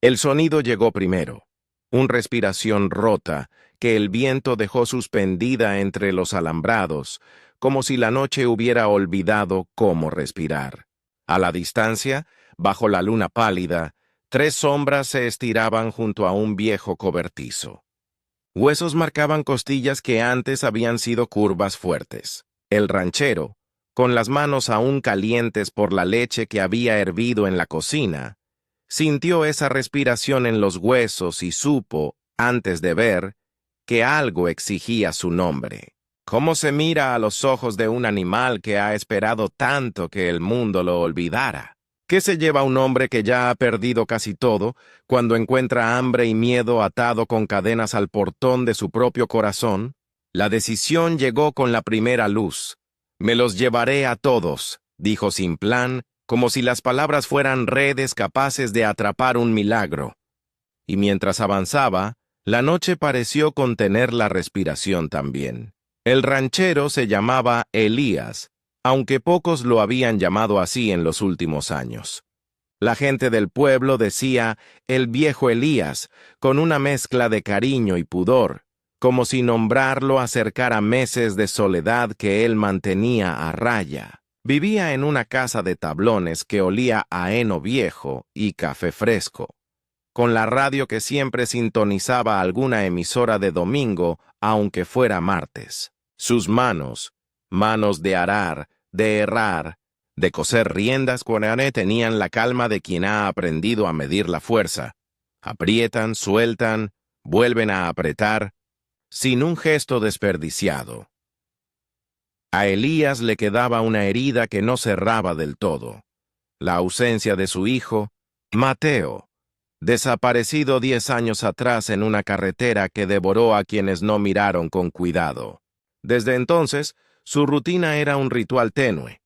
El sonido llegó primero, una respiración rota que el viento dejó suspendida entre los alambrados, como si la noche hubiera olvidado cómo respirar. A la distancia, bajo la luna pálida, tres sombras se estiraban junto a un viejo cobertizo. Huesos marcaban costillas que antes habían sido curvas fuertes. El ranchero, con las manos aún calientes por la leche que había hervido en la cocina, sintió esa respiración en los huesos y supo, antes de ver, que algo exigía su nombre. ¿Cómo se mira a los ojos de un animal que ha esperado tanto que el mundo lo olvidara? ¿Qué se lleva un hombre que ya ha perdido casi todo cuando encuentra hambre y miedo atado con cadenas al portón de su propio corazón? La decisión llegó con la primera luz. «Me los llevaré a todos», dijo sin plan, como si las palabras fueran redes capaces de atrapar un milagro. Y mientras avanzaba, la noche pareció contener la respiración también. El ranchero se llamaba Elías, aunque pocos lo habían llamado así en los últimos años. La gente del pueblo decía «el viejo Elías», con una mezcla de cariño y pudor, como si nombrarlo acercara meses de soledad que él mantenía a raya. Vivía en una casa de tablones que olía a heno viejo y café fresco, con la radio que siempre sintonizaba alguna emisora de domingo, aunque fuera martes. Sus manos, manos de arar, de herrar, de coser riendas cuadradas, tenían la calma de quien ha aprendido a medir la fuerza. Aprietan, sueltan, vuelven a apretar, sin un gesto desperdiciado. A Elías le quedaba una herida que no cerraba del todo: la ausencia de su hijo, Mateo, desaparecido 10 años atrás en una carretera que devoró a quienes no miraron con cuidado. Desde entonces, su rutina era un ritual tenue: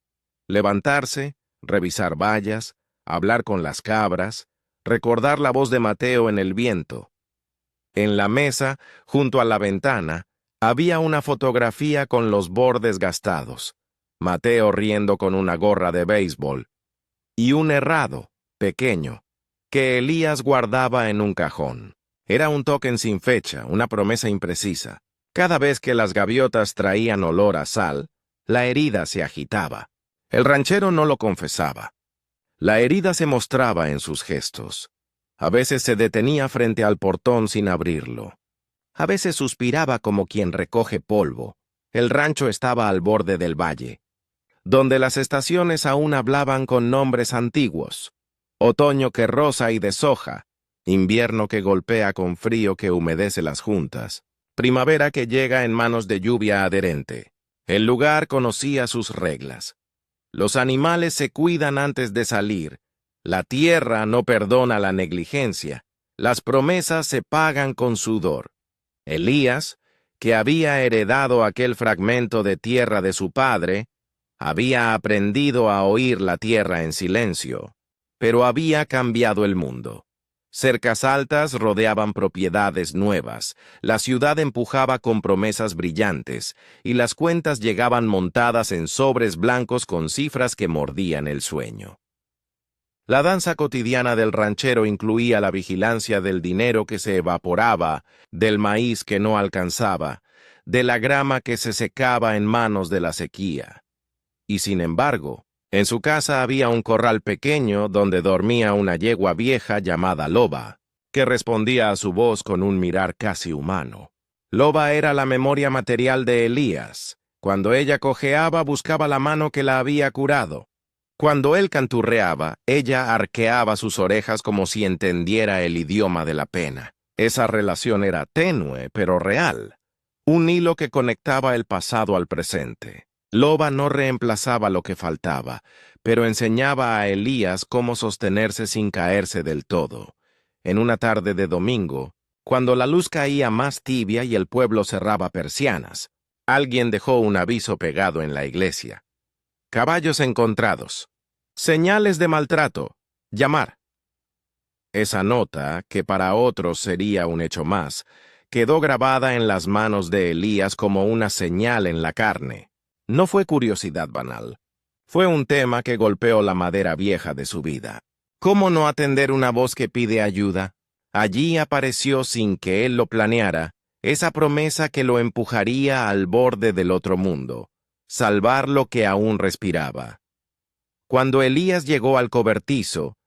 levantarse, revisar vallas, hablar con las cabras, recordar la voz de Mateo en el viento. En la mesa, junto a la ventana, había una fotografía con los bordes gastados, Mateo riendo con una gorra de béisbol, y un herrado, pequeño, que Elías guardaba en un cajón. Era un token sin fecha, una promesa imprecisa. Cada vez que las gaviotas traían olor a sal, la herida se agitaba. El ranchero no lo confesaba. La herida se mostraba en sus gestos. A veces se detenía frente al portón sin abrirlo. A veces suspiraba como quien recoge polvo. El rancho estaba al borde del valle, donde las estaciones aún hablaban con nombres antiguos: otoño que roza y deshoja, invierno que golpea con frío que humedece las juntas, primavera que llega en manos de lluvia adherente. El lugar conocía sus reglas. Los animales se cuidan antes de salir. La tierra no perdona la negligencia. Las promesas se pagan con sudor. Elías, que había heredado aquel fragmento de tierra de su padre, había aprendido a oír la tierra en silencio, pero había cambiado el mundo. Cercas altas rodeaban propiedades nuevas, la ciudad empujaba con promesas brillantes, y las cuentas llegaban montadas en sobres blancos con cifras que mordían el sueño. La danza cotidiana del ranchero incluía la vigilancia del dinero que se evaporaba, del maíz que no alcanzaba, de la grama que se secaba en manos de la sequía. Y sin embargo, en su casa había un corral pequeño donde dormía una yegua vieja llamada Loba, que respondía a su voz con un mirar casi humano. Loba era la memoria material de Elías. Cuando ella cojeaba, buscaba la mano que la había curado. Cuando él canturreaba, ella arqueaba sus orejas como si entendiera el idioma de la pena. Esa relación era tenue, pero real. Un hilo que conectaba el pasado al presente. Loba no reemplazaba lo que faltaba, pero enseñaba a Elías cómo sostenerse sin caerse del todo. En una tarde de domingo, cuando la luz caía más tibia y el pueblo cerraba persianas, alguien dejó un aviso pegado en la iglesia: caballos encontrados, señales de maltrato, llamar. Esa nota, que para otros sería un hecho más, quedó grabada en las manos de Elías como una señal en la carne. No fue curiosidad banal. Fue un tema que golpeó la madera vieja de su vida. ¿Cómo no atender una voz que pide ayuda? Allí apareció sin que él lo planeara esa promesa que lo empujaría al borde del otro mundo, salvar lo que aún respiraba. Cuando Elías llegó al cobertizo,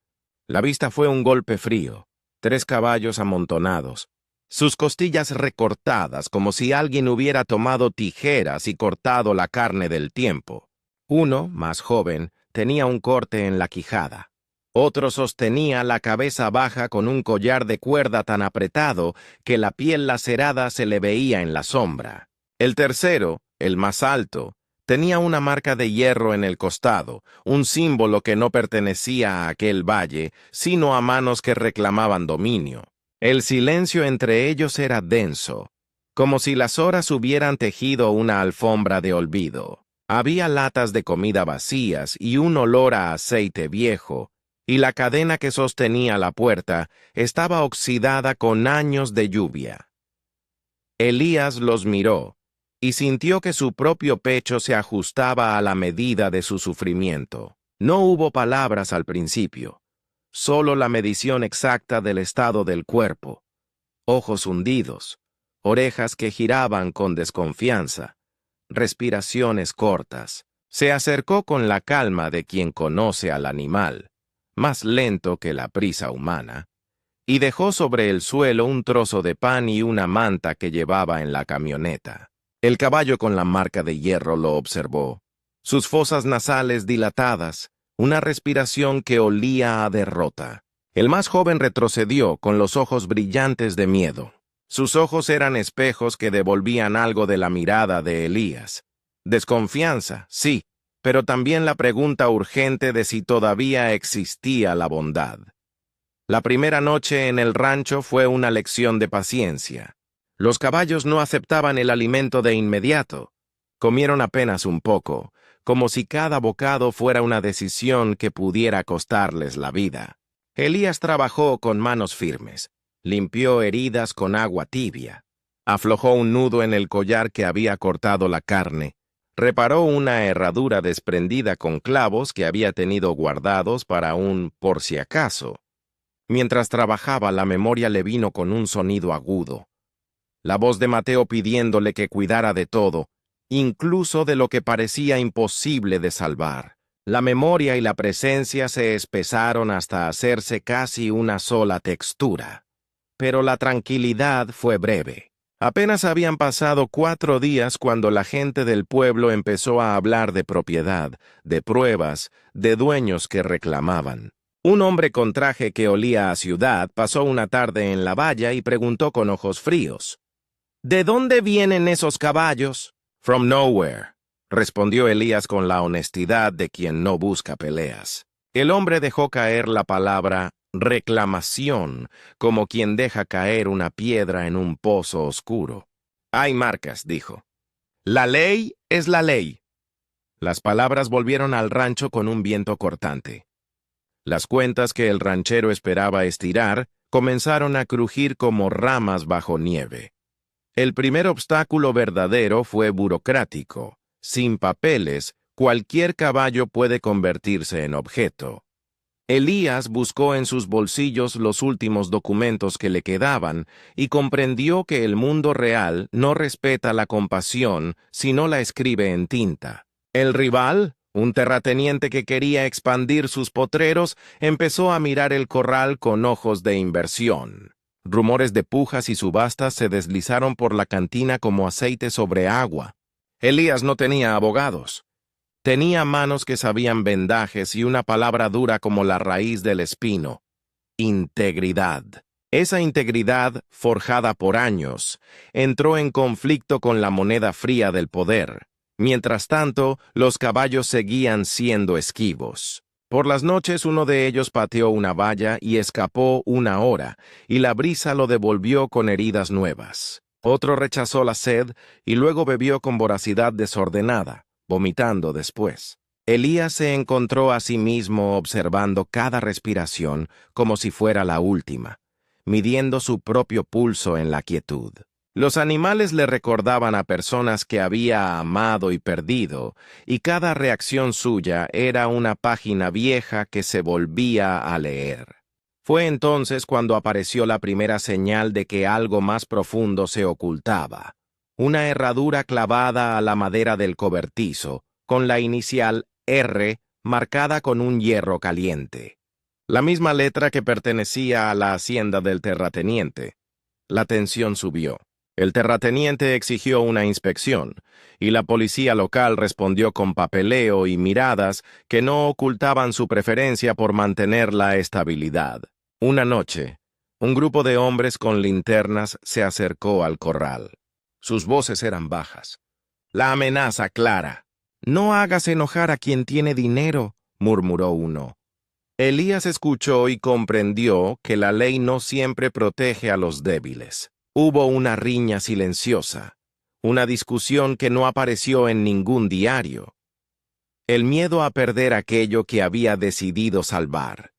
la vista fue un golpe frío, 3 caballos amontonados, sus costillas recortadas como si alguien hubiera tomado tijeras y cortado la carne del tiempo. Uno, más joven, tenía un corte en la quijada. Otro sostenía la cabeza baja con un collar de cuerda tan apretado que la piel lacerada se le veía en la sombra. El tercero, el más alto, tenía una marca de hierro en el costado, un símbolo que no pertenecía a aquel valle, sino a manos que reclamaban dominio. El silencio entre ellos era denso, como si las horas hubieran tejido una alfombra de olvido. Había latas de comida vacías y un olor a aceite viejo, y la cadena que sostenía la puerta estaba oxidada con años de lluvia. Elías los miró y sintió que su propio pecho se ajustaba a la medida de su sufrimiento. No hubo palabras al principio, solo la medición exacta del estado del cuerpo. Ojos hundidos, orejas que giraban con desconfianza, respiraciones cortas. Se acercó con la calma de quien conoce al animal, más lento que la prisa humana, y dejó sobre el suelo un trozo de pan y una manta que llevaba en la camioneta. El caballo con la marca de hierro lo observó, sus fosas nasales dilatadas, una respiración que olía a derrota. El más joven retrocedió con los ojos brillantes de miedo. Sus ojos eran espejos que devolvían algo de la mirada de Elías. Desconfianza, sí, pero también la pregunta urgente de si todavía existía la bondad. La primera noche en el rancho fue una lección de paciencia. Los caballos no aceptaban el alimento de inmediato. Comieron apenas un poco, como si cada bocado fuera una decisión que pudiera costarles la vida. Elías trabajó con manos firmes, limpió heridas con agua tibia, aflojó un nudo en el collar que había cortado la carne, reparó una herradura desprendida con clavos que había tenido guardados para un por si acaso. Mientras trabajaba, la memoria le vino con un sonido agudo. La voz de Mateo pidiéndole que cuidara de todo, incluso de lo que parecía imposible de salvar. La memoria y la presencia se espesaron hasta hacerse casi una sola textura. Pero la tranquilidad fue breve. Apenas habían pasado 4 días cuando la gente del pueblo empezó a hablar de propiedad, de pruebas, de dueños que reclamaban. Un hombre con traje que olía a ciudad pasó una tarde en la valla y preguntó con ojos fríos: ¿De dónde vienen esos caballos? From nowhere, respondió Elías con la honestidad de quien no busca peleas. El hombre dejó caer la palabra reclamación, como quien deja caer una piedra en un pozo oscuro. Hay marcas, dijo. La ley es la ley. Las palabras volvieron al rancho con un viento cortante. Las cuentas que el ranchero esperaba estirar comenzaron a crujir como ramas bajo nieve. El primer obstáculo verdadero fue burocrático. Sin papeles, cualquier caballo puede convertirse en objeto. Elías buscó en sus bolsillos los últimos documentos que le quedaban y comprendió que el mundo real no respeta la compasión si no la escribe en tinta. El rival, un terrateniente que quería expandir sus potreros, empezó a mirar el corral con ojos de inversión. Rumores de pujas y subastas se deslizaron por la cantina como aceite sobre agua. Elías no tenía abogados. Tenía manos que sabían vendajes y una palabra dura como la raíz del espino: integridad. Esa integridad, forjada por años, entró en conflicto con la moneda fría del poder. Mientras tanto, los caballos seguían siendo esquivos. Por las noches uno de ellos pateó una valla y escapó 1 hora, y la brisa lo devolvió con heridas nuevas. Otro rechazó la sed y luego bebió con voracidad desordenada, vomitando después. Elías se encontró a sí mismo observando cada respiración como si fuera la última, midiendo su propio pulso en la quietud. Los animales le recordaban a personas que había amado y perdido, y cada reacción suya era una página vieja que se volvía a leer. Fue entonces cuando apareció la primera señal de que algo más profundo se ocultaba. Una herradura clavada a la madera del cobertizo, con la inicial R marcada con un hierro caliente. La misma letra que pertenecía a la hacienda del terrateniente. La tensión subió. El terrateniente exigió una inspección, y la policía local respondió con papeleo y miradas que no ocultaban su preferencia por mantener la estabilidad. Una noche, un grupo de hombres con linternas se acercó al corral. Sus voces eran bajas. La amenaza clara. «No hagas enojar a quien tiene dinero», murmuró uno. Elías escuchó y comprendió que la ley no siempre protege a los débiles. Hubo una riña silenciosa, una discusión que no apareció en ningún diario. El miedo a perder aquello que había decidido salvar.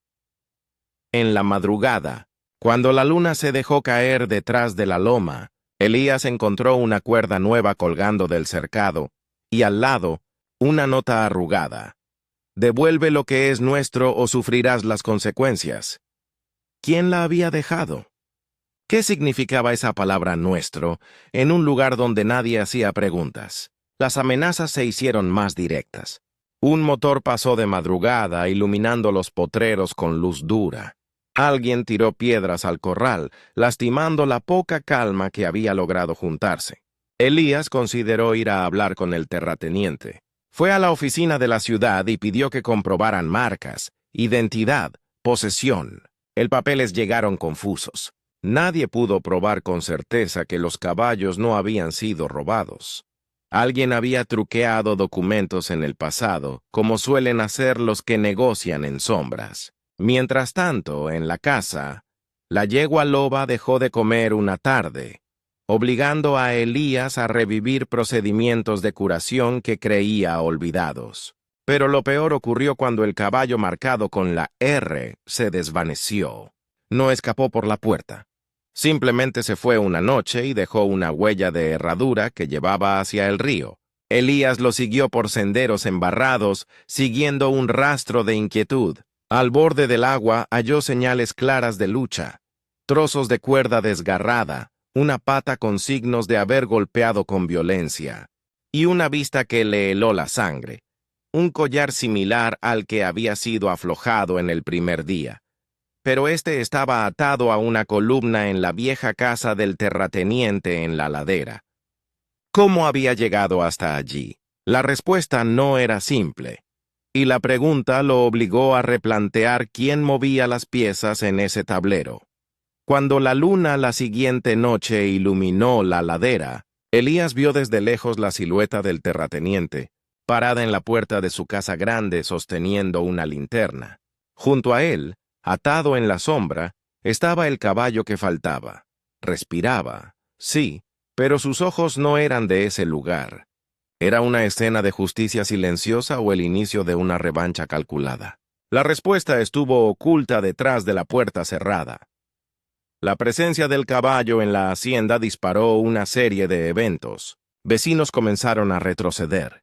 En la madrugada, cuando la luna se dejó caer detrás de la loma, Elías encontró una cuerda nueva colgando del cercado, y al lado, una nota arrugada. «Devuelve lo que es nuestro o sufrirás las consecuencias». ¿Quién la había dejado? ¿Qué significaba esa palabra nuestro en un lugar donde nadie hacía preguntas? Las amenazas se hicieron más directas. Un motor pasó de madrugada iluminando los potreros con luz dura. Alguien tiró piedras al corral, lastimando la poca calma que había logrado juntarse. Elías consideró ir a hablar con el terrateniente. Fue a la oficina de la ciudad y pidió que comprobaran marcas, identidad, posesión. Los papeles llegaron confusos. Nadie pudo probar con certeza que los caballos no habían sido robados. Alguien había truqueado documentos en el pasado, como suelen hacer los que negocian en sombras. Mientras tanto, en la casa, la yegua loba dejó de comer una tarde, obligando a Elías a revivir procedimientos de curación que creía olvidados. Pero lo peor ocurrió cuando el caballo marcado con la R se desvaneció. No escapó por la puerta. Simplemente se fue una noche y dejó una huella de herradura que llevaba hacia el río. Elías lo siguió por senderos embarrados, siguiendo un rastro de inquietud. Al borde del agua halló señales claras de lucha, trozos de cuerda desgarrada, una pata con signos de haber golpeado con violencia, y una vista que le heló la sangre, un collar similar al que había sido aflojado en el primer día. Pero este estaba atado a una columna en la vieja casa del terrateniente en la ladera. ¿Cómo había llegado hasta allí? La respuesta no era simple, y la pregunta lo obligó a replantear quién movía las piezas en ese tablero. Cuando la luna la siguiente noche iluminó la ladera, Elías vio desde lejos la silueta del terrateniente, parada en la puerta de su casa grande sosteniendo una linterna. Junto a él, atado en la sombra, estaba el caballo que faltaba. Respiraba, sí, pero sus ojos no eran de ese lugar. ¿Era una escena de justicia silenciosa o el inicio de una revancha calculada? La respuesta estuvo oculta detrás de la puerta cerrada. La presencia del caballo en la hacienda disparó una serie de eventos. Vecinos comenzaron a retroceder,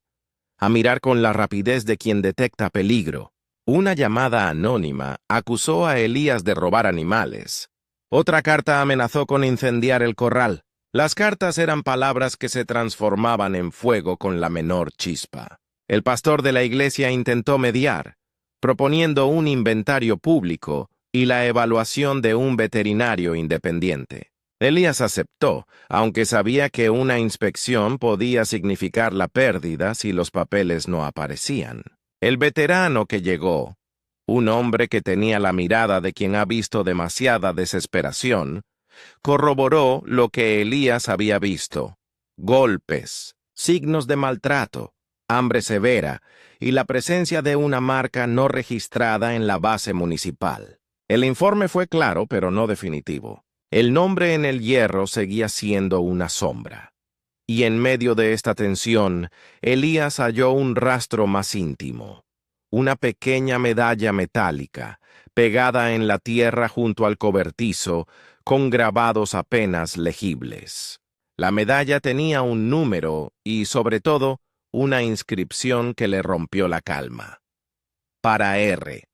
a mirar con la rapidez de quien detecta peligro. Una llamada anónima acusó a Elías de robar animales. Otra carta amenazó con incendiar el corral. Las cartas eran palabras que se transformaban en fuego con la menor chispa. El pastor de la iglesia intentó mediar, proponiendo un inventario público y la evaluación de un veterinario independiente. Elías aceptó, aunque sabía que una inspección podía significar la pérdida si los papeles no aparecían. El veterano que llegó, un hombre que tenía la mirada de quien ha visto demasiada desesperación, corroboró lo que Elías había visto: golpes, signos de maltrato, hambre severa y la presencia de una marca no registrada en la base municipal. El informe fue claro, pero no definitivo. El nombre en el hierro seguía siendo una sombra. Y en medio de esta tensión, Elías halló un rastro más íntimo. Una pequeña medalla metálica, pegada en la tierra junto al cobertizo, con grabados apenas legibles. La medalla tenía un número y, sobre todo, una inscripción que le rompió la calma. Para R.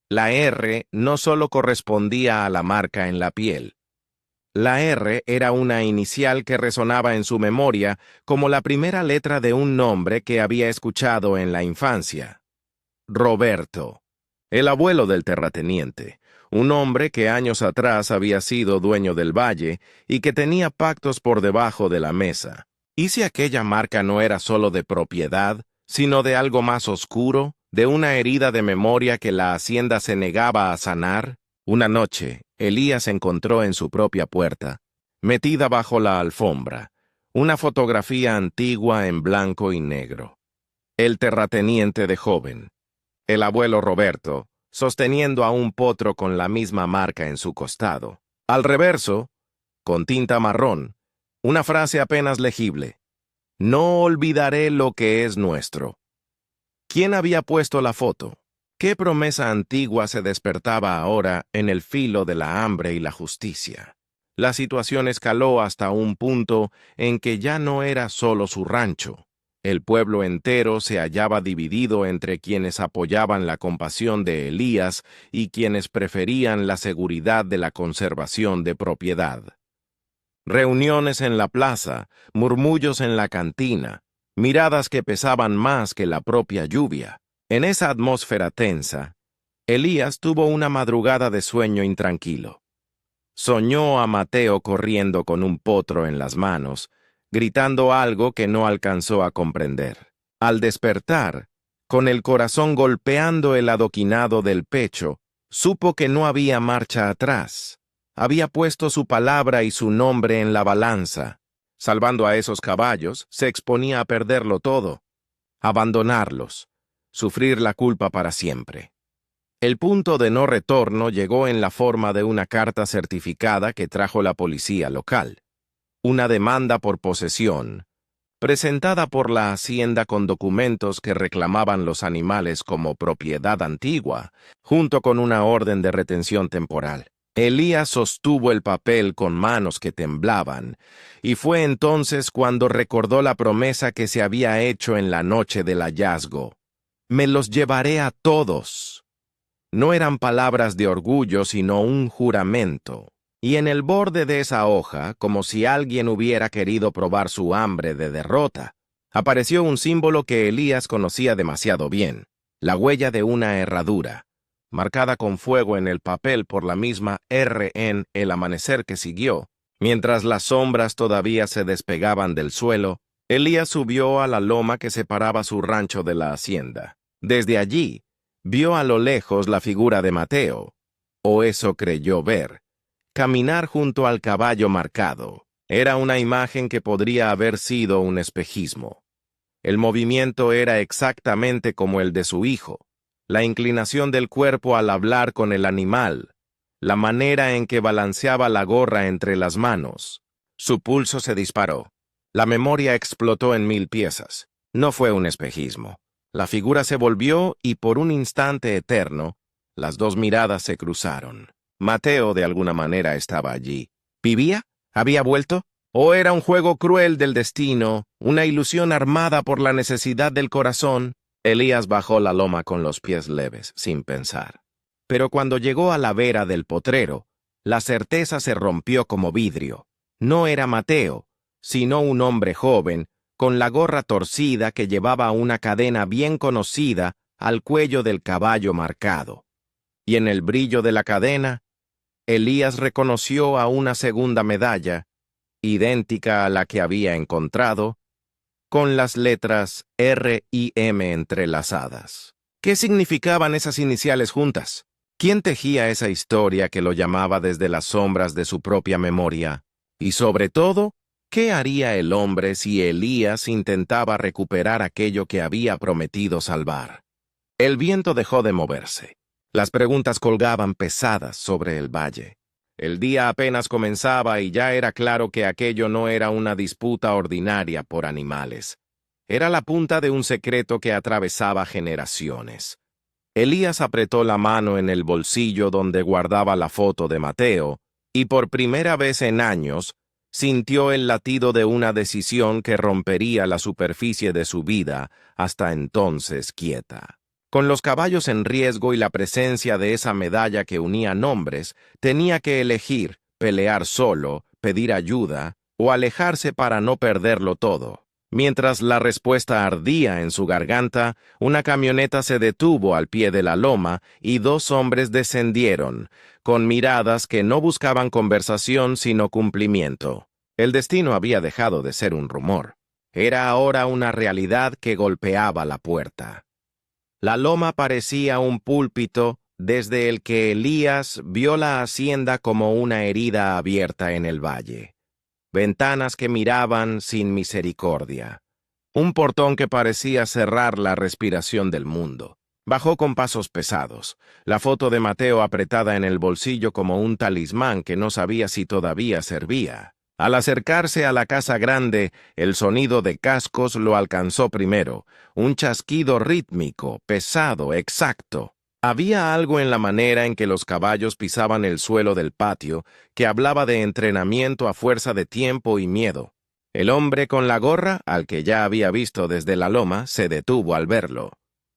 La R no solo correspondía a la marca en la piel. La R era una inicial que resonaba en su memoria como la primera letra de un nombre que había escuchado en la infancia. Roberto, el abuelo del terrateniente, un hombre que años atrás había sido dueño del valle y que tenía pactos por debajo de la mesa. ¿Y si aquella marca no era solo de propiedad, sino de algo más oscuro, de una herida de memoria que la hacienda se negaba a sanar? Una noche, Elías encontró en su propia puerta, metida bajo la alfombra, una fotografía antigua en blanco y negro. El terrateniente de joven, el abuelo Roberto, sosteniendo a un potro con la misma marca en su costado. Al reverso, con tinta marrón, una frase apenas legible: «No olvidaré lo que es nuestro». ¿Quién había puesto la foto? ¿Qué promesa antigua se despertaba ahora en el filo de la hambre y la justicia? La situación escaló hasta un punto en que ya no era solo su rancho. El pueblo entero se hallaba dividido entre quienes apoyaban la compasión de Elías y quienes preferían la seguridad de la conservación de propiedad. Reuniones en la plaza, murmullos en la cantina, miradas que pesaban más que la propia lluvia. En esa atmósfera tensa, Elías tuvo una madrugada de sueño intranquilo. Soñó a Mateo corriendo con un potro en las manos, gritando algo que no alcanzó a comprender. Al despertar, con el corazón golpeando el adoquinado del pecho, supo que no había marcha atrás. Había puesto su palabra y su nombre en la balanza. Salvando a esos caballos, se exponía a perderlo todo, abandonarlos, sufrir la culpa para siempre. El punto de no retorno llegó en la forma de una carta certificada que trajo la policía local. Una demanda por posesión, presentada por la hacienda con documentos que reclamaban los animales como propiedad antigua, junto con una orden de retención temporal. Elías sostuvo el papel con manos que temblaban, y fue entonces cuando recordó la promesa que se había hecho en la noche del hallazgo. «Me los llevaré a todos». No eran palabras de orgullo, sino un juramento. Y en el borde de esa hoja, como si alguien hubiera querido probar su hambre de derrota, apareció un símbolo que Elías conocía demasiado bien: la huella de una herradura, marcada con fuego en el papel por la misma R en el amanecer que siguió. Mientras las sombras todavía se despegaban del suelo, Elías subió a la loma que separaba su rancho de la hacienda. Desde allí, vio a lo lejos la figura de Mateo, o eso creyó ver, caminar junto al caballo marcado. Era una imagen que podría haber sido un espejismo. El movimiento era exactamente como el de su hijo, la inclinación del cuerpo al hablar con el animal, la manera en que balanceaba la gorra entre las manos. Su pulso se disparó. La memoria explotó en 1000 piezas. No fue un espejismo. La figura se volvió y por un instante eterno, las dos miradas se cruzaron. Mateo de alguna manera estaba allí. ¿Vivía? ¿Había vuelto? ¿O era un juego cruel del destino, una ilusión armada por la necesidad del corazón? Elías bajó la loma con los pies leves, sin pensar. Pero cuando llegó a la vera del potrero, la certeza se rompió como vidrio. No era Mateo, sino un hombre joven, con la gorra torcida que llevaba una cadena bien conocida al cuello del caballo marcado. Y en el brillo de la cadena, Elías reconoció a una segunda medalla, idéntica a la que había encontrado, con las letras R y M entrelazadas. ¿Qué significaban esas iniciales juntas? ¿Quién tejía esa historia que lo llamaba desde las sombras de su propia memoria? Y sobre todo, ¿qué haría el hombre si Elías intentaba recuperar aquello que había prometido salvar? El viento dejó de moverse. Las preguntas colgaban pesadas sobre el valle. El día apenas comenzaba y ya era claro que aquello no era una disputa ordinaria por animales. Era la punta de un secreto que atravesaba generaciones. Elías apretó la mano en el bolsillo donde guardaba la foto de Mateo y por primera vez en años Sintió el latido de una decisión que rompería la superficie de su vida, hasta entonces quieta. Con los caballos en riesgo y la presencia de esa medalla que unía nombres, tenía que elegir, pelear solo, pedir ayuda, o alejarse para no perderlo todo. Mientras la respuesta ardía en su garganta, una camioneta se detuvo al pie de la loma y dos hombres descendieron, con miradas que no buscaban conversación sino cumplimiento. El destino había dejado de ser un rumor. Era ahora una realidad que golpeaba la puerta. La loma parecía un púlpito desde el que Elías vio la hacienda como una herida abierta en el valle. Ventanas que miraban sin misericordia. Un portón que parecía cerrar la respiración del mundo. Bajó con pasos pesados, la foto de Mateo apretada en el bolsillo como un talismán que no sabía si todavía servía. Al acercarse a la casa grande, el sonido de cascos lo alcanzó primero, un chasquido rítmico, pesado, exacto. Había algo en la manera en que los caballos pisaban el suelo del patio que hablaba de entrenamiento a fuerza de tiempo y miedo. El hombre con la gorra, al que ya había visto desde la loma, se detuvo al verlo.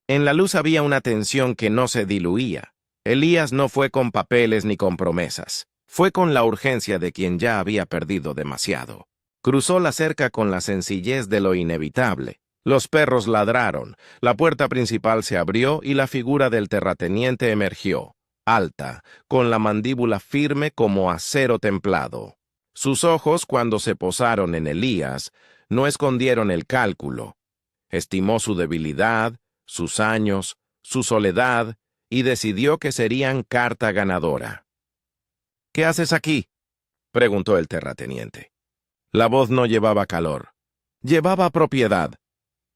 En la luz había una tensión que no se diluía. Elías no fue con papeles ni con promesas. Fue con la urgencia de quien ya había perdido demasiado. Cruzó la cerca con la sencillez de lo inevitable. Los perros ladraron, la puerta principal se abrió y la figura del terrateniente emergió, alta, con la mandíbula firme como acero templado. Sus ojos, cuando se posaron en Elías, no escondieron el cálculo. Estimó su debilidad, sus años, su soledad, y decidió que serían carta ganadora. «¿Qué haces aquí?», preguntó el terrateniente. La voz no llevaba calor. Llevaba propiedad.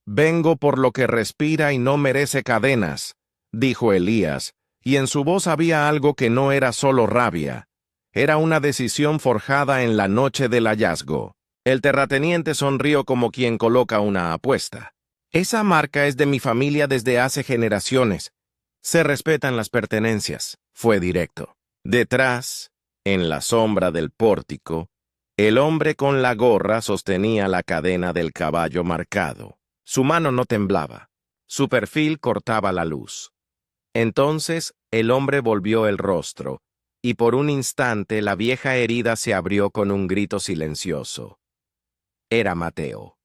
«Vengo por lo que respira y no merece cadenas», dijo Elías, y en su voz había algo que no era solo rabia. Era una decisión forjada en la noche del hallazgo. El terrateniente sonrió como quien coloca una apuesta. «Esa marca es de mi familia desde hace generaciones. Se respetan las pertenencias», fue directo. Detrás, en la sombra del pórtico, el hombre con la gorra sostenía la cadena del caballo marcado. Su mano no temblaba. Su perfil cortaba la luz. Entonces el hombre volvió el rostro, y por un instante la vieja herida se abrió con un grito silencioso. Era Mateo.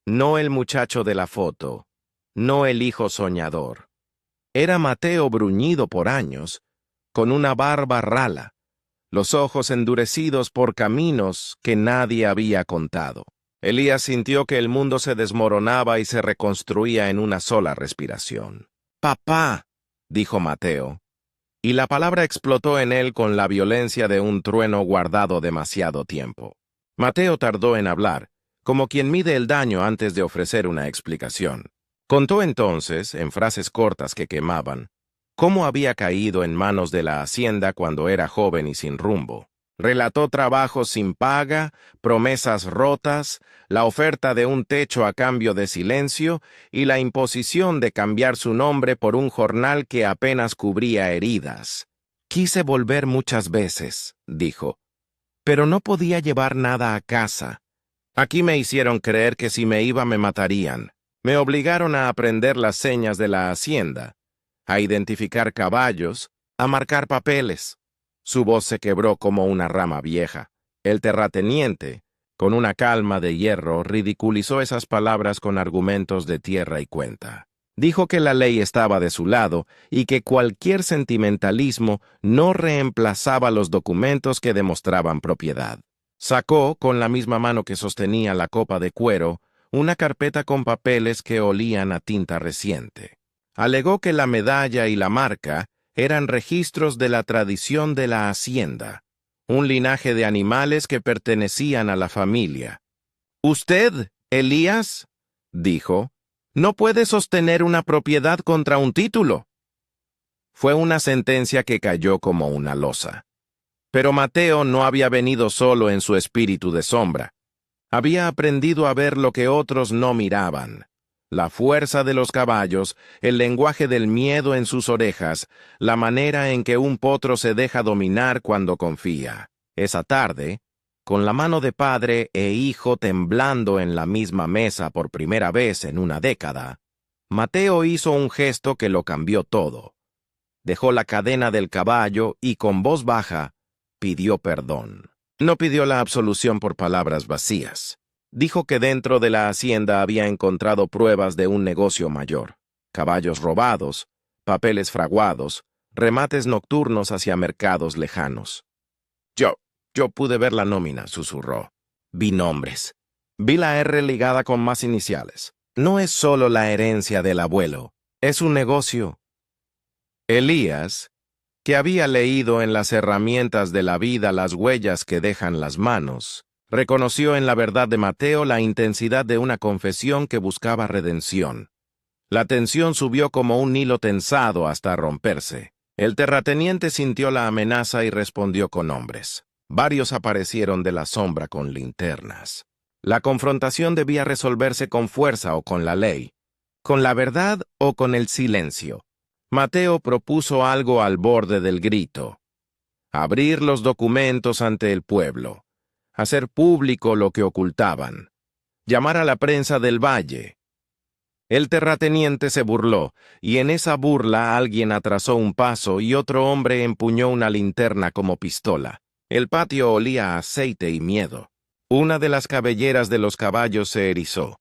No el muchacho de la foto, no el hijo soñador. Era Mateo bruñido por años, con una barba rala, los ojos endurecidos por caminos que nadie había contado. Elías sintió que el mundo se desmoronaba y se reconstruía en una sola respiración. «Papá», dijo Mateo, y la palabra explotó en él con la violencia de un trueno guardado demasiado tiempo. Mateo tardó en hablar, como quien mide el daño antes de ofrecer una explicación. Contó entonces, en frases cortas que quemaban, cómo había caído en manos de la hacienda cuando era joven y sin rumbo. Relató trabajos sin paga, promesas rotas, la oferta de un techo a cambio de silencio y la imposición de cambiar su nombre por un jornal que apenas cubría heridas. «Quise volver muchas veces», dijo, «pero no podía llevar nada a casa. Aquí me hicieron creer que si me iba me matarían. Me obligaron a aprender las señas de la hacienda, a identificar caballos, a marcar papeles». Su voz se quebró como una rama vieja. El terrateniente, con una calma de hierro, ridiculizó esas palabras con argumentos de tierra y cuenta. Dijo que la ley estaba de su lado y que cualquier sentimentalismo no reemplazaba los documentos que demostraban propiedad. Sacó, con la misma mano que sostenía la copa de cuero, una carpeta con papeles que olían a tinta reciente. Alegó que la medalla y la marca eran registros de la tradición de la hacienda, un linaje de animales que pertenecían a la familia. «Usted, Elías», dijo, «no puede sostener una propiedad contra un título». Fue una sentencia que cayó como una losa. Pero Mateo no había venido solo en su espíritu de sombra. Había aprendido a ver lo que otros no miraban. La fuerza de los caballos, el lenguaje del miedo en sus orejas, la manera en que un potro se deja dominar cuando confía. Esa tarde, con la mano de padre e hijo temblando en la misma mesa por primera vez en una década, Mateo hizo un gesto que lo cambió todo. Dejó la cadena del caballo y con voz baja pidió perdón. No pidió la absolución por palabras vacías. Dijo que dentro de la hacienda había encontrado pruebas de un negocio mayor: caballos robados, papeles fraguados, remates nocturnos hacia mercados lejanos. Yo pude ver la nómina, susurró. Vi nombres. Vi la R ligada con más iniciales. No es solo la herencia del abuelo, es un negocio. Elías, que había leído en las herramientas de la vida las huellas que dejan las manos, reconoció en la verdad de Mateo la intensidad de una confesión que buscaba redención. La tensión subió como un hilo tensado hasta romperse. El terrateniente sintió la amenaza y respondió con hombres. Varios aparecieron de la sombra con linternas. La confrontación debía resolverse con fuerza o con la ley, con la verdad o con el silencio. Mateo propuso algo al borde del grito: abrir los documentos ante el pueblo, hacer público lo que ocultaban, llamar a la prensa del valle. El terrateniente se burló, y en esa burla alguien atrasó un paso y otro hombre empuñó una linterna como pistola. El patio olía a aceite y miedo. Una de las cabelleras de los caballos se erizó.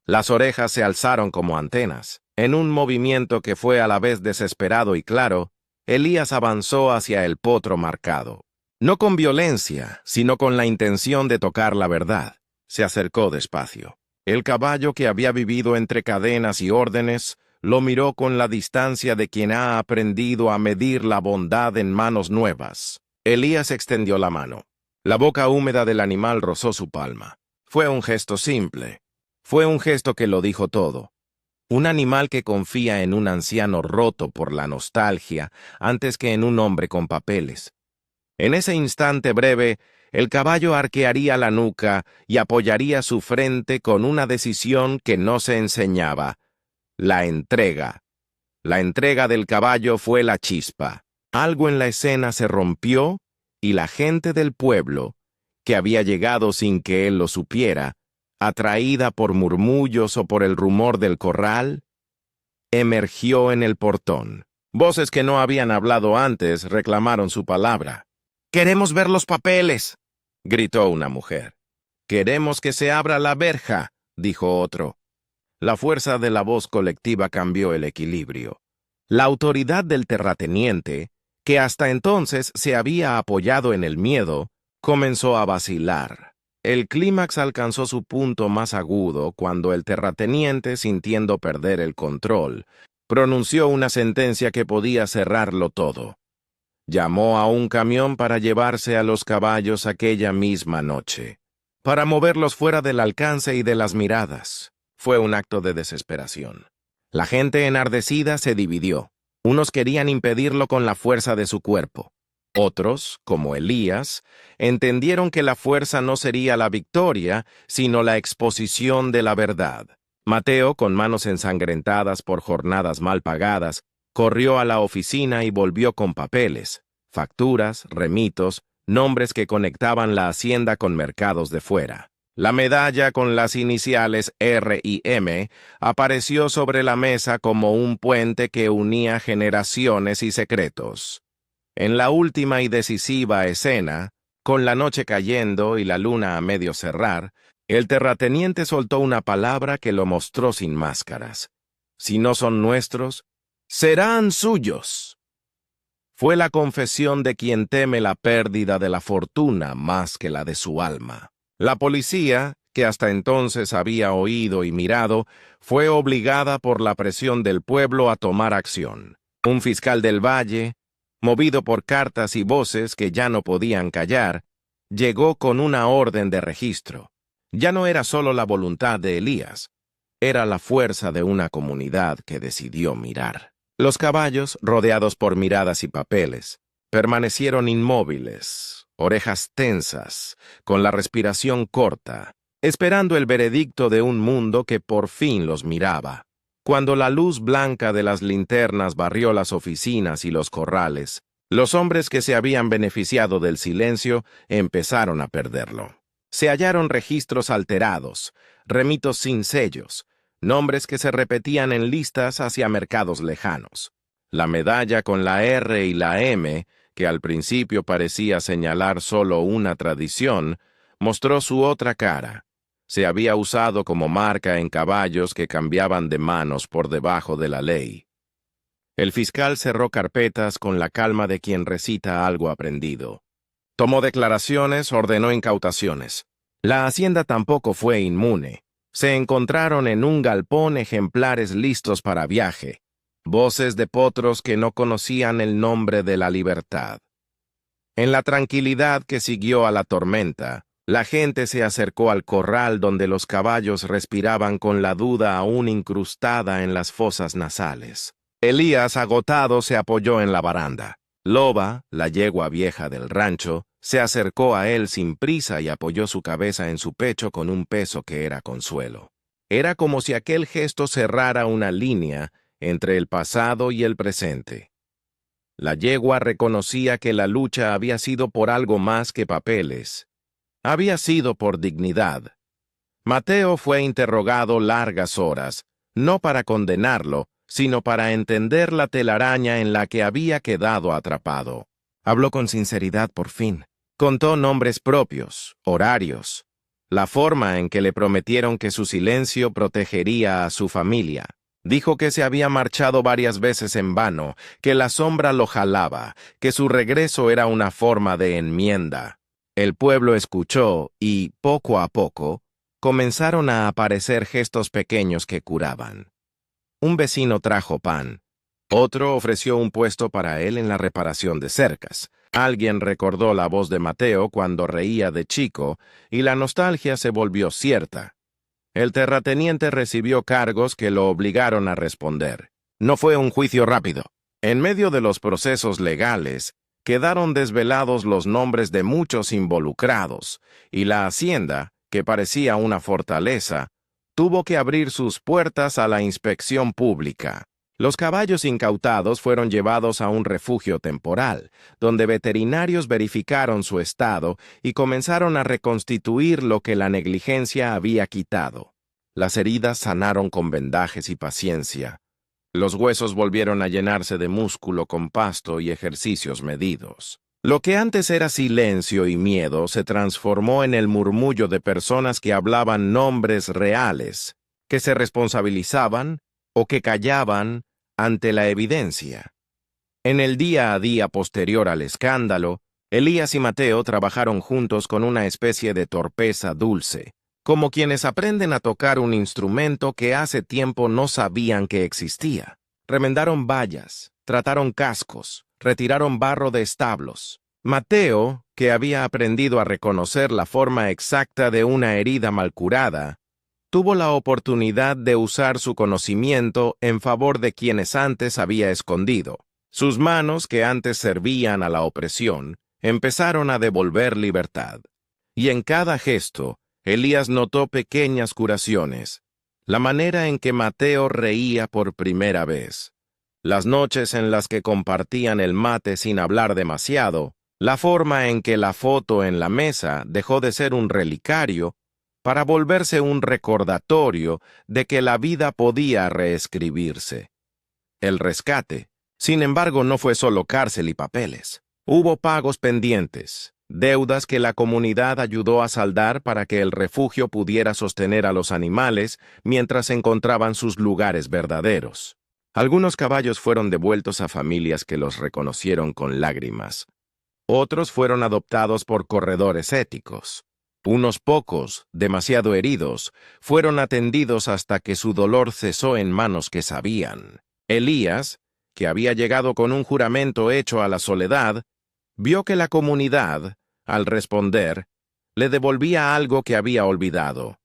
Las orejas se alzaron como antenas. En un movimiento que fue a la vez desesperado y claro, Elías avanzó hacia el potro marcado. No con violencia, sino con la intención de tocar la verdad. Se acercó despacio. El caballo, que había vivido entre cadenas y órdenes, lo miró con la distancia de quien ha aprendido a medir la bondad en manos nuevas. Elías extendió la mano. La boca húmeda del animal rozó su palma. Fue un gesto simple. Fue un gesto que lo dijo todo. Un animal que confía en un anciano roto por la nostalgia antes que en un hombre con papeles. En ese instante breve, el caballo arquearía la nuca y apoyaría su frente con una decisión que no se enseñaba: la entrega. La entrega del caballo fue la chispa. Algo en la escena se rompió y la gente del pueblo, que había llegado sin que él lo supiera, atraída por murmullos o por el rumor del corral, emergió en el portón. Voces que no habían hablado antes reclamaron su palabra. «¡Queremos ver los papeles!», gritó una mujer. «Queremos que se abra la verja», dijo otro. La fuerza de la voz colectiva cambió el equilibrio. La autoridad del terrateniente, que hasta entonces se había apoyado en el miedo, comenzó a vacilar. El clímax alcanzó su punto más agudo cuando el terrateniente, sintiendo perder el control, pronunció una sentencia que podía cerrarlo todo. Llamó a un camión para llevarse a los caballos aquella misma noche, para moverlos fuera del alcance y de las miradas. Fue un acto de desesperación. La gente enardecida se dividió. Unos querían impedirlo con la fuerza de su cuerpo. Otros, como Elías, entendieron que la fuerza no sería la victoria, sino la exposición de la verdad. Mateo, con manos ensangrentadas por jornadas mal pagadas, corrió a la oficina y volvió con papeles, facturas, remitos, nombres que conectaban la hacienda con mercados de fuera. La medalla con las iniciales R y M apareció sobre la mesa como un puente que unía generaciones y secretos. En la última y decisiva escena, con la noche cayendo y la luna a medio cerrar, el terrateniente soltó una palabra que lo mostró sin máscaras. «Si no son nuestros, serán suyos». Fue la confesión de quien teme la pérdida de la fortuna más que la de su alma. La policía, que hasta entonces había oído y mirado, fue obligada por la presión del pueblo a tomar acción. Un fiscal del valle, movido por cartas y voces que ya no podían callar, llegó con una orden de registro. Ya no era solo la voluntad de Elías, era la fuerza de una comunidad que decidió mirar. Los caballos, rodeados por miradas y papeles, permanecieron inmóviles, orejas tensas, con la respiración corta, esperando el veredicto de un mundo que por fin los miraba. Cuando la luz blanca de las linternas barrió las oficinas y los corrales, Los hombres que se habían beneficiado del silencio empezaron a perderlo. Se hallaron registros alterados, remitos sin sellos, nombres que se repetían en listas hacia mercados lejanos. La medalla con la R y la M, que al principio parecía señalar solo una tradición, mostró su otra cara. Se había usado como marca en caballos que cambiaban de manos por debajo de la ley. El fiscal cerró carpetas con la calma de quien recita algo aprendido. Tomó declaraciones, ordenó incautaciones. La hacienda tampoco fue inmune. Se encontraron en un galpón ejemplares listos para viaje, voces de potros que no conocían el nombre de la libertad. En la tranquilidad que siguió a la tormenta, la gente se acercó al corral donde los caballos respiraban con la duda aún incrustada en las fosas nasales. Elías, agotado, se apoyó en la baranda. Loba, la yegua vieja del rancho, se acercó a él sin prisa y apoyó su cabeza en su pecho con un peso que era consuelo. Era como si aquel gesto cerrara una línea entre el pasado y el presente. La yegua reconocía que la lucha había sido por algo más que papeles. Había sido por dignidad. Mateo fue interrogado largas horas, no para condenarlo, sino para entender la telaraña en la que había quedado atrapado. Habló con sinceridad por fin. Contó nombres propios, horarios, la forma en que le prometieron que su silencio protegería a su familia. Dijo que se había marchado varias veces en vano, que la sombra lo jalaba, que su regreso era una forma de enmienda. El pueblo escuchó y, poco a poco, comenzaron a aparecer gestos pequeños que curaban. Un vecino trajo pan. Otro ofreció un puesto para él en la reparación de cercas. Alguien recordó la voz de Mateo cuando reía de chico y la nostalgia se volvió cierta. El terrateniente recibió cargos que lo obligaron a responder. No fue un juicio rápido. En medio de los procesos legales, quedaron desvelados los nombres de muchos involucrados, y la hacienda, que parecía una fortaleza, tuvo que abrir sus puertas a la inspección pública. Los caballos incautados fueron llevados a un refugio temporal, donde veterinarios verificaron su estado y comenzaron a reconstituir lo que la negligencia había quitado. Las heridas sanaron con vendajes y paciencia. Los huesos volvieron a llenarse de músculo con pasto y ejercicios medidos. Lo que antes era silencio y miedo se transformó en el murmullo de personas que hablaban nombres reales, que se responsabilizaban o que callaban ante la evidencia. En el día a día posterior al escándalo, Elías y Mateo trabajaron juntos con una especie de torpeza dulce, como quienes aprenden a tocar un instrumento que hace tiempo no sabían que existía. Remendaron vallas, trataron cascos, retiraron barro de establos. Mateo, que había aprendido a reconocer la forma exacta de una herida mal curada, tuvo la oportunidad de usar su conocimiento en favor de quienes antes había escondido. Sus manos, que antes servían a la opresión, empezaron a devolver libertad. Y en cada gesto, Elías notó pequeñas curaciones. La manera en que Mateo reía por primera vez. Las noches en las que compartían el mate sin hablar demasiado. La forma en que la foto en la mesa dejó de ser un relicario para volverse un recordatorio de que la vida podía reescribirse. El rescate, sin embargo, no fue solo cárcel y papeles. Hubo pagos pendientes, deudas que la comunidad ayudó a saldar para que el refugio pudiera sostener a los animales mientras encontraban sus lugares verdaderos. Algunos caballos fueron devueltos a familias que los reconocieron con lágrimas. Otros fueron adoptados por corredores éticos. Unos pocos, demasiado heridos, fueron atendidos hasta que su dolor cesó en manos que sabían. Elías, que había llegado con un juramento hecho a la soledad, vio que la comunidad, al responder, le devolvía algo que había olvidado: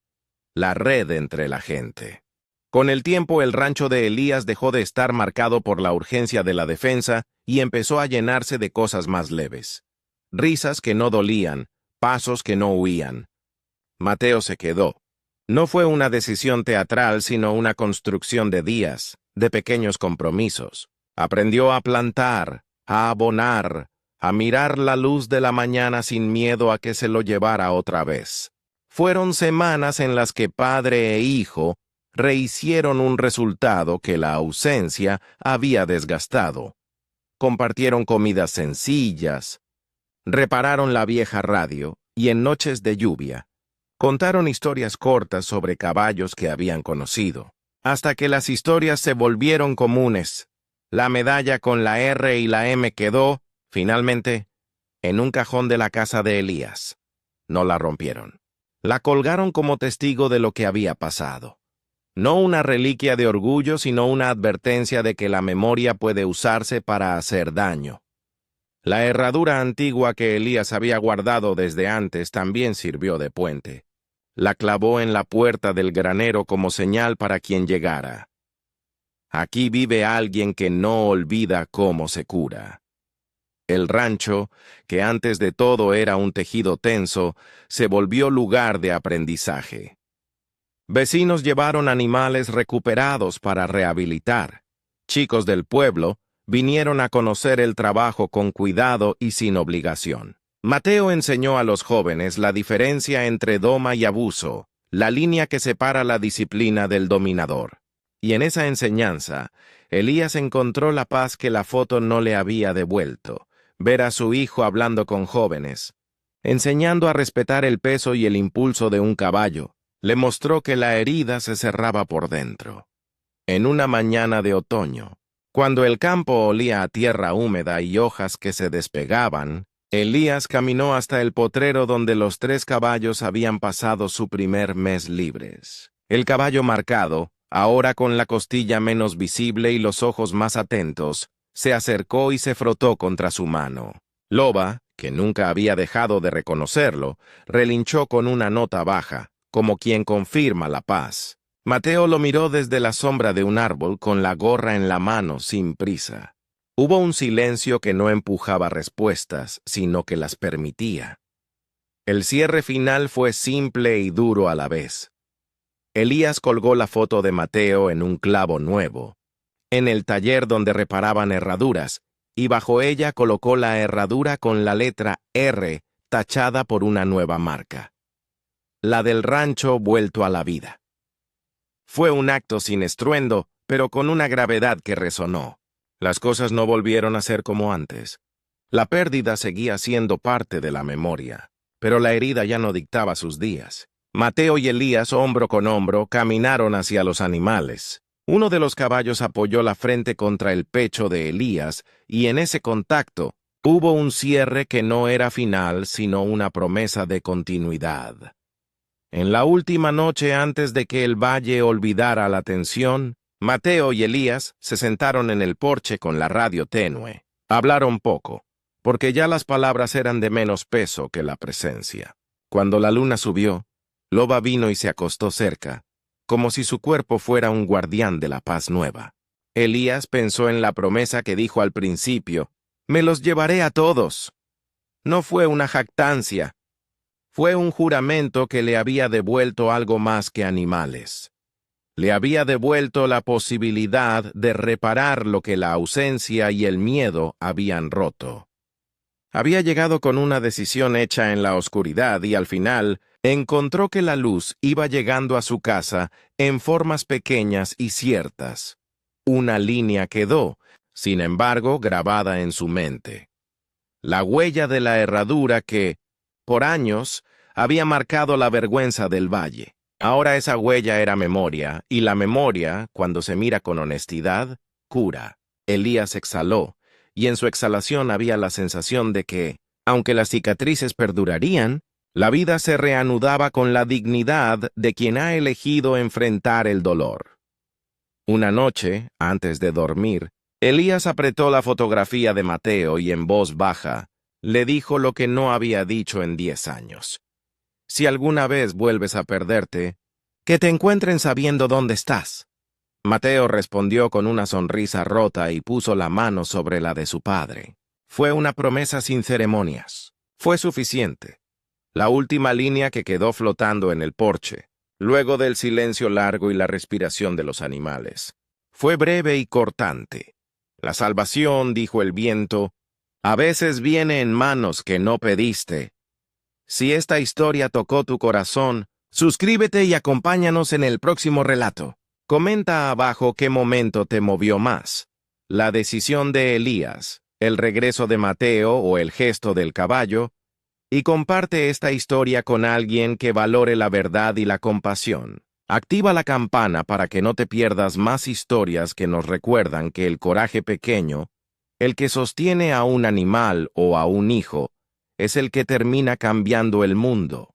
la red entre la gente. Con el tiempo, el rancho de Elías dejó de estar marcado por la urgencia de la defensa y empezó a llenarse de cosas más leves. Risas que no dolían, pasos que no huían. Mateo se quedó. No fue una decisión teatral, sino una construcción de días, de pequeños compromisos. Aprendió a plantar, a abonar, a mirar la luz de la mañana sin miedo a que se lo llevara otra vez. Fueron semanas en las que padre e hijo rehicieron un resultado que la ausencia había desgastado. Compartieron comidas sencillas, repararon la vieja radio y en noches de lluvia contaron historias cortas sobre caballos que habían conocido, hasta que las historias se volvieron comunes. La medalla con la R y la M quedó, finalmente, en un cajón de la casa de Elías. No la rompieron. La colgaron como testigo de lo que había pasado. No una reliquia de orgullo, sino una advertencia de que la memoria puede usarse para hacer daño. La herradura antigua que Elías había guardado desde antes también sirvió de puente. La clavó en la puerta del granero como señal para quien llegara. Aquí vive alguien que no olvida cómo se cura. El rancho, que antes de todo era un tejido tenso, se volvió lugar de aprendizaje. Vecinos llevaron animales recuperados para rehabilitar. Chicos del pueblo vinieron a conocer el trabajo con cuidado y sin obligación. Mateo enseñó a los jóvenes la diferencia entre doma y abuso, la línea que separa la disciplina del dominador. Y en esa enseñanza, Elías encontró la paz que la foto no le había devuelto: ver a su hijo hablando con jóvenes, enseñando a respetar el peso y el impulso de un caballo. Le mostró que la herida se cerraba por dentro. En una mañana de otoño, cuando el campo olía a tierra húmeda y hojas que se despegaban, Elías caminó hasta el potrero donde los 3 caballos habían pasado su primer mes libres. El caballo marcado, ahora con la costilla menos visible y los ojos más atentos, se acercó y se frotó contra su mano. Loba, que nunca había dejado de reconocerlo, relinchó con una nota baja, como quien confirma la paz. Mateo lo miró desde la sombra de un árbol con la gorra en la mano sin prisa. Hubo un silencio que no empujaba respuestas, sino que las permitía. El cierre final fue simple y duro a la vez. Elías colgó la foto de Mateo en un clavo nuevo, en el taller donde reparaban herraduras, y bajo ella colocó la herradura con la letra R tachada por una nueva marca: la del rancho vuelto a la vida. Fue un acto sin estruendo, pero con una gravedad que resonó. Las cosas no volvieron a ser como antes. La pérdida seguía siendo parte de la memoria, pero la herida ya no dictaba sus días. Mateo y Elías, hombro con hombro, caminaron hacia los animales. Uno de los caballos apoyó la frente contra el pecho de Elías, y en ese contacto hubo un cierre que no era final, sino una promesa de continuidad. En la última noche antes de que el valle olvidara la tensión, Mateo y Elías se sentaron en el porche con la radio tenue. Hablaron poco, porque ya las palabras eran de menos peso que la presencia. Cuando la luna subió, Loba vino y se acostó cerca, como si su cuerpo fuera un guardián de la paz nueva. Elías pensó en la promesa que dijo al principio: «Me los llevaré a todos». No fue una jactancia. Fue un juramento que le había devuelto algo más que animales. Le había devuelto la posibilidad de reparar lo que la ausencia y el miedo habían roto. Había llegado con una decisión hecha en la oscuridad y al final encontró que la luz iba llegando a su casa en formas pequeñas y ciertas. Una línea quedó, sin embargo, grabada en su mente: la huella de la herradura que, por años, había marcado la vergüenza del valle. Ahora esa huella era memoria, y la memoria, cuando se mira con honestidad, cura. Elías exhaló, y en su exhalación había la sensación de que, aunque las cicatrices perdurarían, la vida se reanudaba con la dignidad de quien ha elegido enfrentar el dolor. Una noche, antes de dormir, Elías apretó la fotografía de Mateo y en voz baja le dijo lo que no había dicho en 10 años. Si alguna vez vuelves a perderte, que te encuentren sabiendo dónde estás. Mateo respondió con una sonrisa rota y puso la mano sobre la de su padre. Fue una promesa sin ceremonias. Fue suficiente. La última línea que quedó flotando en el porche, luego del silencio largo y la respiración de los animales. Fue breve y cortante. La salvación, dijo el viento, a veces viene en manos que no pediste. Si esta historia tocó tu corazón, suscríbete y acompáñanos en el próximo relato. Comenta abajo qué momento te movió más: la decisión de Elías, el regreso de Mateo o el gesto del caballo, y comparte esta historia con alguien que valore la verdad y la compasión. Activa la campana para que no te pierdas más historias que nos recuerdan que el coraje pequeño, el que sostiene a un animal o a un hijo, es el que termina cambiando el mundo.